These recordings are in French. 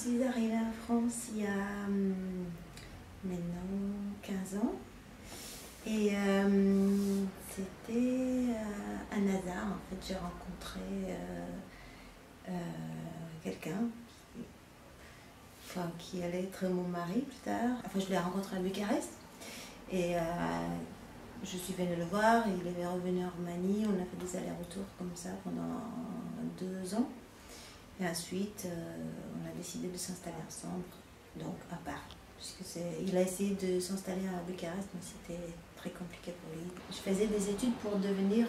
suis arrivée en France il y a maintenant 15 ans. Et c'était un hasard. En fait, j'ai rencontré quelqu'un qui allait être mon mari plus tard. Enfin, je l'ai rencontré à Bucarest. Et je suis venue le voir. Il est revenu en Roumanie. On a fait des allers-retours comme ça pendant 2 ans. Et ensuite, on a décidé de s'installer ensemble, donc à Paris. Il a essayé de s'installer à Bucarest, mais c'était très compliqué pour lui. Je faisais des études pour devenir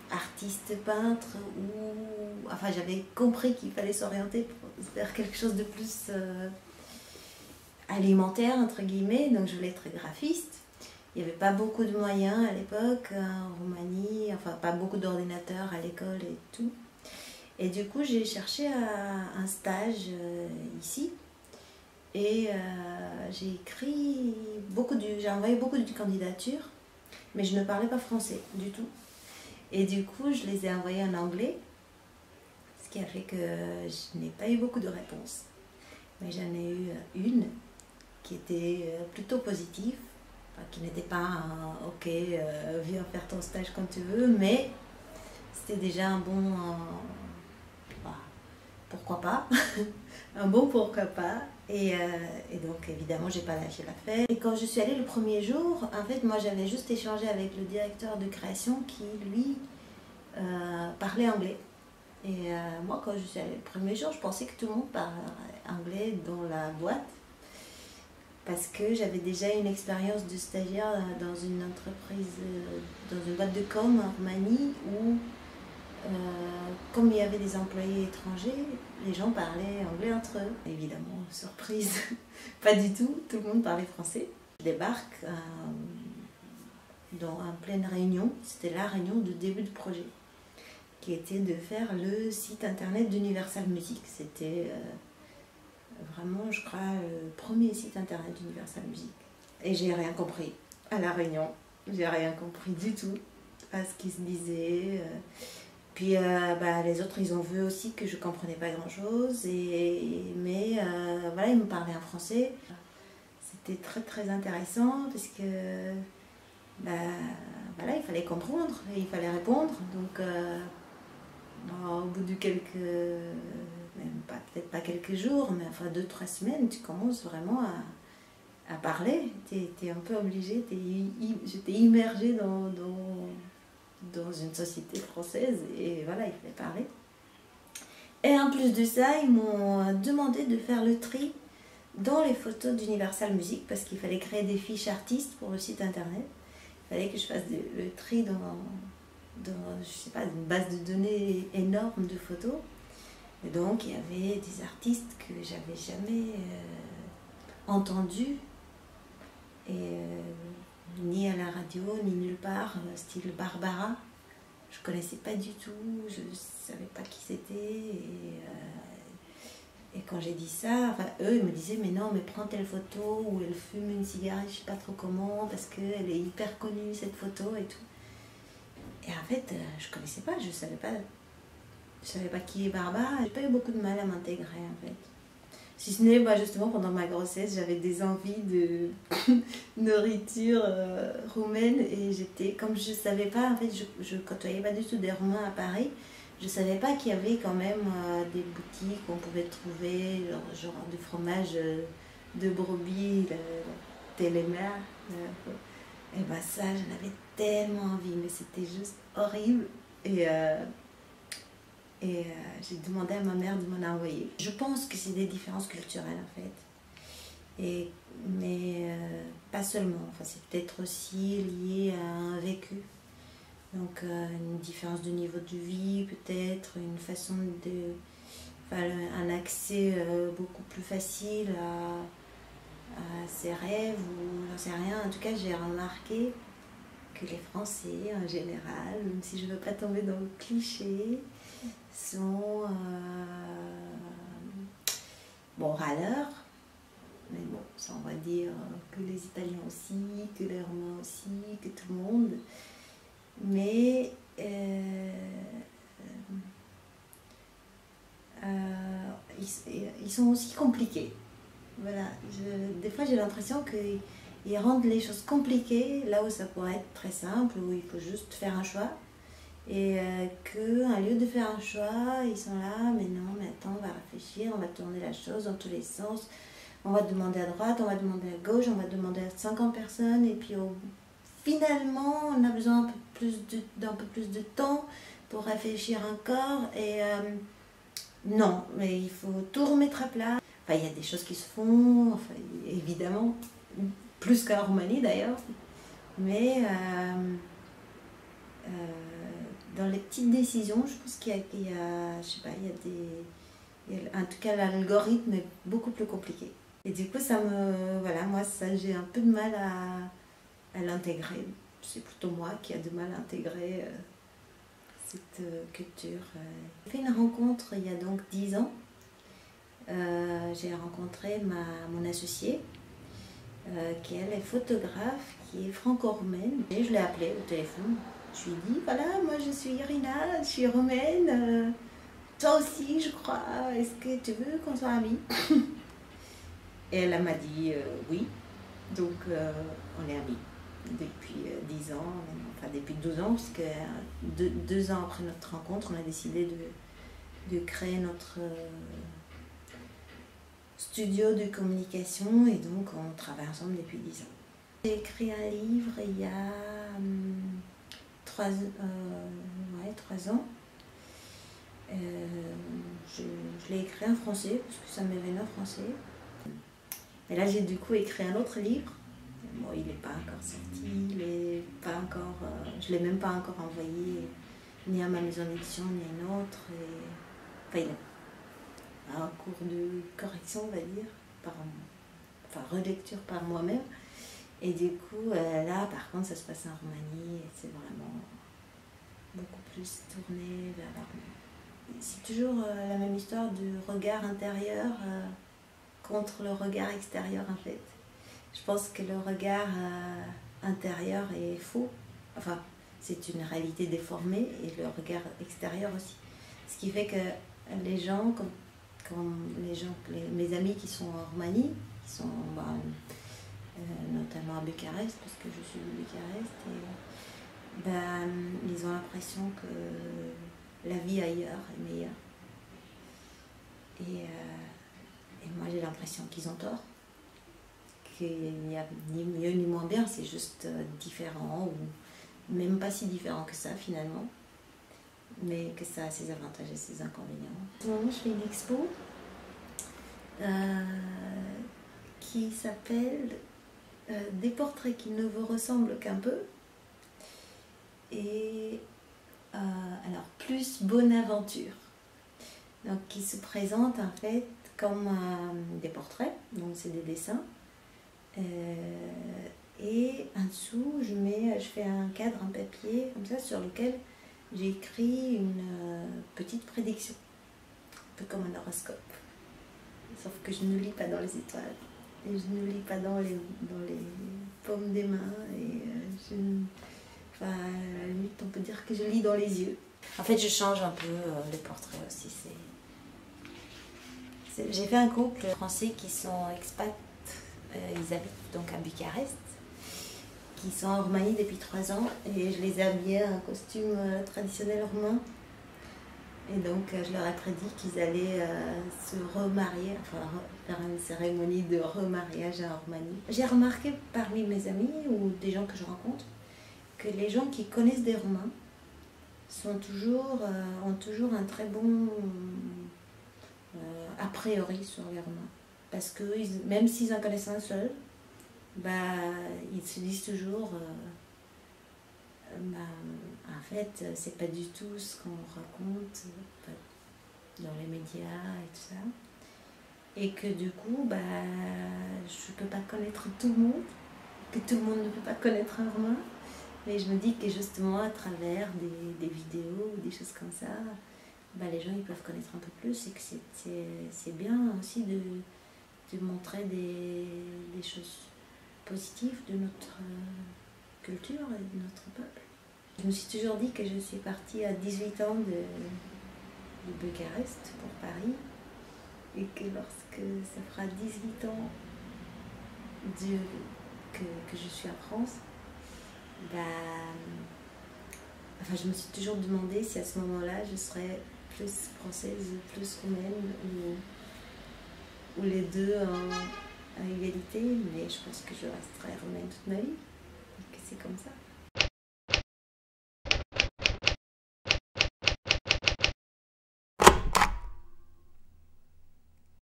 artiste peintre, enfin j'avais compris qu'il fallait s'orienter vers quelque chose de plus alimentaire, entre guillemets, donc je voulais être graphiste. Il n'y avait pas beaucoup de moyens à l'époque en Roumanie, enfin pas beaucoup d'ordinateurs à l'école et tout. Et du coup, j'ai cherché un stage ici et j'ai envoyé beaucoup de candidatures, mais je ne parlais pas français du tout. Et du coup, je les ai envoyées en anglais, ce qui a fait que je n'ai pas eu beaucoup de réponses. Mais j'en ai eu une qui était plutôt positive, enfin, qui n'était pas ok, viens faire ton stage quand tu veux, mais c'était déjà un bon... pourquoi pas, un bon pourquoi pas, et donc évidemment j'ai pas lâché l'affaire. Et quand je suis allée le premier jour, en fait moi j'avais juste échangé avec le directeur de création qui lui parlait anglais. Et moi quand je suis allée le premier jour, je pensais que tout le monde parlait anglais dans la boîte, parce que j'avais déjà une expérience de stagiaire dans une entreprise, dans une boîte de com en Roumanie où comme il y avait des employés étrangers, les gens parlaient anglais entre eux. Évidemment, surprise, pas du tout, tout le monde parlait français. Je débarque en pleine réunion, c'était la réunion de début de projet, qui était de faire le site internet d'Universal Music. C'était vraiment, je crois, le premier site internet d'Universal Music. Et j'ai rien compris à la réunion, j'ai rien compris du tout à ce qui se disait. Puis les autres, ils ont vu aussi que je ne comprenais pas grand-chose, mais voilà, ils me parlaient en français. C'était très très intéressant parce que voilà, il fallait comprendre et il fallait répondre. Donc au bout de peut-être pas quelques jours, mais enfin 2-3 semaines, tu commences vraiment à parler. Tu es un peu obligé, j'étais immergée dans une société française et voilà, il fallait parler. Et en plus de ça, ils m'ont demandé de faire le tri dans les photos d'Universal Music parce qu'il fallait créer des fiches artistes pour le site internet. Il fallait que je fasse le tri dans je sais pas, une base de données énorme de photos. Et donc il y avait des artistes que j'avais jamais entendus, et ni à la radio, ni nulle part, style Barbara. Je connaissais pas du tout, je savais pas qui c'était. Et quand j'ai dit ça, enfin, eux ils me disaient mais non, mais prends telle photo où elle fume une cigarette, je sais pas trop comment, parce qu'elle est hyper connue cette photo et tout. Et en fait, je connaissais pas, je savais pas qui est Barbara. J'ai pas eu beaucoup de mal à m'intégrer en fait. Si ce n'est, justement, pendant ma grossesse, j'avais des envies de nourriture roumaine et comme je ne savais pas, en fait, je ne côtoyais pas du tout des Roumains à Paris, je ne savais pas qu'il y avait quand même des boutiques où on pouvait trouver genre de fromage de brebis, télémère. Et ça, j'en avais tellement envie, mais c'était juste horrible. Et j'ai demandé à ma mère de m'en envoyer. Je pense que c'est des différences culturelles en fait. Mais pas seulement. Enfin, c'est peut-être aussi lié à un vécu. Donc une différence de niveau de vie, peut-être, une façon un accès beaucoup plus facile à ses rêves ou j'en sais rien. En tout cas, j'ai remarqué que les Français en général, même si je ne veux pas tomber dans le cliché, sont râleurs, mais bon, ça on va dire que les Italiens aussi, que les Romains aussi, que tout le monde, mais ils sont aussi compliqués. Voilà. Des fois j'ai l'impression qu'ils rendent les choses compliquées là où ça pourrait être très simple, où il faut juste faire un choix. Et qu'au lieu de faire un choix, ils sont là, mais non, mais attends, on va réfléchir, on va tourner la chose dans tous les sens. On va demander à droite, on va demander à gauche, on va demander à 50 personnes, et puis finalement, on a besoin d'un peu plus de temps pour réfléchir encore. Et non, mais il faut tout remettre à plat. Enfin, il y a des choses qui se font, enfin, évidemment, plus qu'en Roumanie d'ailleurs, mais dans les petites décisions, je pense qu'il y a, je sais pas, en tout cas, l'algorithme est beaucoup plus compliqué. Et du coup, voilà, moi, ça, j'ai un peu de mal à l'intégrer. C'est plutôt moi qui a de mal à intégrer cette culture. J'ai fait une rencontre il y a donc 10 ans. J'ai rencontré mon associée, qui elle est photographe, qui est franco-roumaine. Et je l'ai appelée au téléphone. Je lui ai dit, voilà, moi je suis Irina, je suis roumaine. Toi aussi, je crois. Est-ce que tu veux qu'on soit amis? Et elle m'a dit oui. Donc on est amis depuis 10 ans, enfin depuis 12 ans, parce que 2 ans après notre rencontre, on a décidé de créer notre studio de communication, et donc on travaille ensemble depuis 10 ans. J'ai écrit un livre il y a 3 ans. Je l'ai écrit en français parce que ça m'est venu en français. Et là j'ai du coup écrit un autre livre. Bon, il n'est pas encore sorti, je ne l'ai même pas encore envoyé ni à ma maison d'édition ni à une autre. Enfin, il est en cours de correction, on va dire, relecture par moi-même. Et du coup, là, par contre, ça se passe en Roumanie et c'est vraiment beaucoup plus tourné vers la Roumanie. C'est toujours la même histoire du regard intérieur contre le regard extérieur, en fait. Je pense que le regard intérieur est faux. Enfin, c'est une réalité déformée, et le regard extérieur aussi. Ce qui fait que les gens, mes amis qui sont en Roumanie, qui sont notamment à Bucarest, parce que je suis de Bucarest, et, ils ont l'impression que la vie ailleurs est meilleure. Et moi j'ai l'impression qu'ils ont tort, qu'il n'y a ni mieux ni moins bien, c'est juste différent, ou même pas si différent que ça finalement, mais que ça a ses avantages et ses inconvénients. En ce moment, je fais une expo qui s'appelle Des portraits qui ne vous ressemblent qu'un peu, et alors plus bonne aventure. Donc qui se présente en fait comme des portraits, donc c'est des dessins. Et en dessous, je fais un cadre en papier comme ça sur lequel j'ai écrit une petite prédiction, un peu comme un horoscope. Sauf que je ne lis pas dans les étoiles, et je ne lis pas dans les paumes des mains, et à la limite on peut dire que je lis dans les yeux. En fait, je change un peu les portraits aussi. J'ai fait un couple français qui sont expats. Ils habitent donc à Bucarest, qui sont en Roumanie depuis 3 ans, et je les ai habillés en costume traditionnel roumain. Et donc je leur ai prédit qu'ils allaient se remarier, enfin faire une cérémonie de remariage en Roumanie. J'ai remarqué parmi mes amis ou des gens que je rencontre que les gens qui connaissent des Roumains ont toujours un très bon a priori sur les Roumains. Parce que même s'ils en connaissent un seul, ils se disent toujours en fait, c'est pas du tout ce qu'on raconte dans les médias et tout ça. Et que du coup, je peux pas connaître tout le monde, que tout le monde ne peut pas connaître un Roumain. Mais je me dis que justement, à travers des vidéos ou des choses comme ça, les gens ils peuvent connaître un peu plus, et que c'est bien aussi de montrer des choses positives de notre culture et de notre peuple. Je me suis toujours dit que je suis partie à 18 ans de Bucarest pour Paris, et que lorsque ça fera 18 ans que je suis en France, bah, enfin, je me suis toujours demandé si à ce moment-là je serais plus française, plus roumaine, ou les deux à égalité, mais je pense que je resterai roumaine toute ma vie, et que c'est comme ça.